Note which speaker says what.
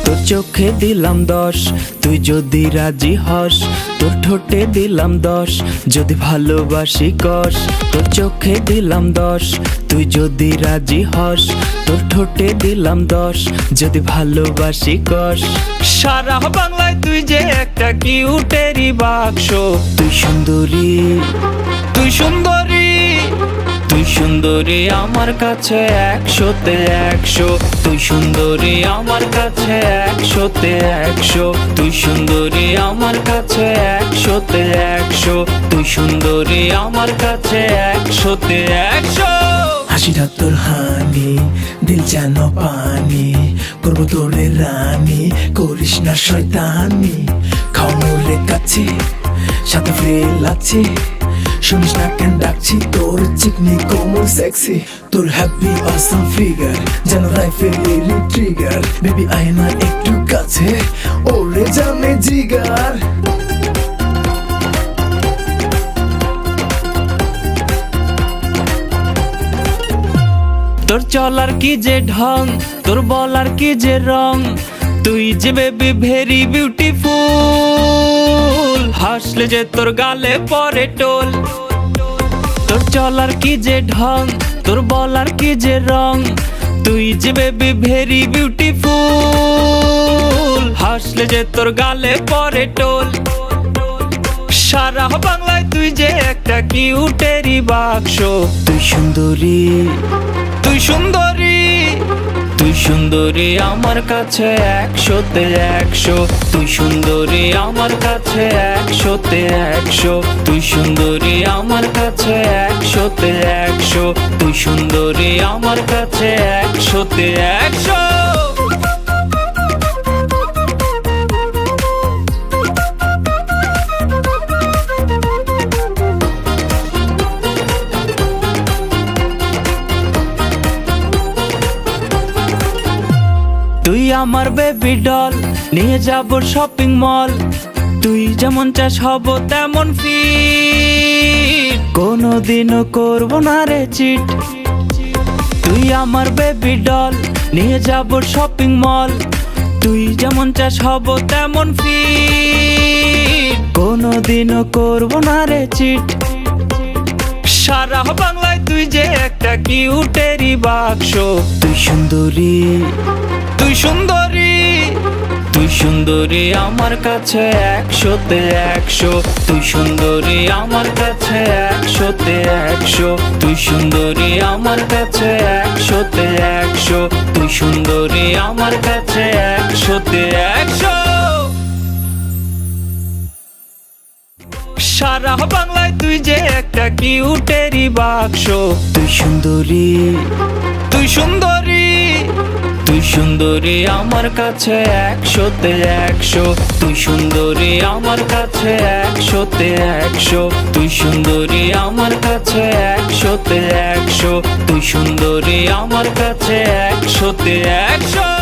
Speaker 1: তোর চোখে দিলাম 10, তুই যদি রাজি হস। তোর ঠোঁটে দিলাম 10, যদি ভালোবাসি কস। তোর চোখে দিলাম 10, তুই যদি রাজি হস। তোর ঠোঁটে দিলাম 10, যদি ভালোবাসি কস। সারা বাংলায় তুই যে একটা কিউটেরি বাক্স। তুই সুন্দরী, তুই সুন্দরী, তুই সুন্দরী আমার কাছে 100-তে 100। তুই সুন্দরী আমার কাছে 100-তে 100। তুই সুন্দরী আমার কাছে 100-তে 100। তুই সুন্দরী আমার কাছে 100-তে 100।
Speaker 2: হাসিটা তোর হানি, দিল যেন পানি, করবো তোরে রানী, করিস না শয়তানি। খাওয়ানোরে কাছে, সাথে ফ্রেল আছে, শুনিস না কেন ডাকছি তোর চিকনি কোমল সেক্সি। তোর হ্যাপি অসাম ফিগার যেন রাইফেলের ট্রিগার। বেবি আয় না একটু কাছে, ওরে জানে জিগার।
Speaker 1: তোর চলার কি যে ঢং, তোর বলার কি যে রং, তুই যে বেবি ভেরি বিউটিফুল। হাসলে যে তোর গালে পরে টোল। তোর চলার কি যে ঢং, তোর বলার কি যে রং, তুই যে বেবি ভেরি বিউটিফুল। হাসলে যে তোর গালে পরে টোল। সারা বাংলায় তুই যে একটা কিউটেরি বাক্স। তুই সুন্দরী, তুই সুন্দরী, তুই সুন্দরী আমার কাছে 100-তে 100। তুই সুন্দরী আমার কাছে 100-তে 100। তুই সুন্দরী আমার কাছে 100-তে 100। তুই সুন্দরী আমার কাছে 100-তে 100। তুই আমার বেবি ডল, নিয়ে যাব শপিং মল। তুই যেমন চাস হব তেমন ফিট, কোনোদিনও করব না রে চিট। তুই আমার বেবি ডল, নিয়ে যাব শপিং মল। তুই যেমন চাস হব তেমন ফিট, কোনোদিনও করব না রে চিট। সারা বাংলায় তুই যে একটা কিউটেরি বাক্স। তুই সুন্দরী, তুই সুন্দরী, তুই সুন্দরী আমার কাছে 100-তে 100। তুই সুন্দরী আমার কাছে 100-তে 100। তুই সুন্দরী আমার কাছে 100-তে 100। তুই সুন্দরী আমার কাছে 100-তে 100। সারা বাংলায় তুই যে একটা কিউটেরি বাক্স। তুই সুন্দরী, তুই সুন্দরী, তুই সুন্দরী আমার কাছে 100-তে 100। তুই সুন্দরী আমার কাছে 100-তে 100। তুই সুন্দরী আমার কাছে 100-তে 100। তুই সুন্দরী আমার কাছে 100-তে 100।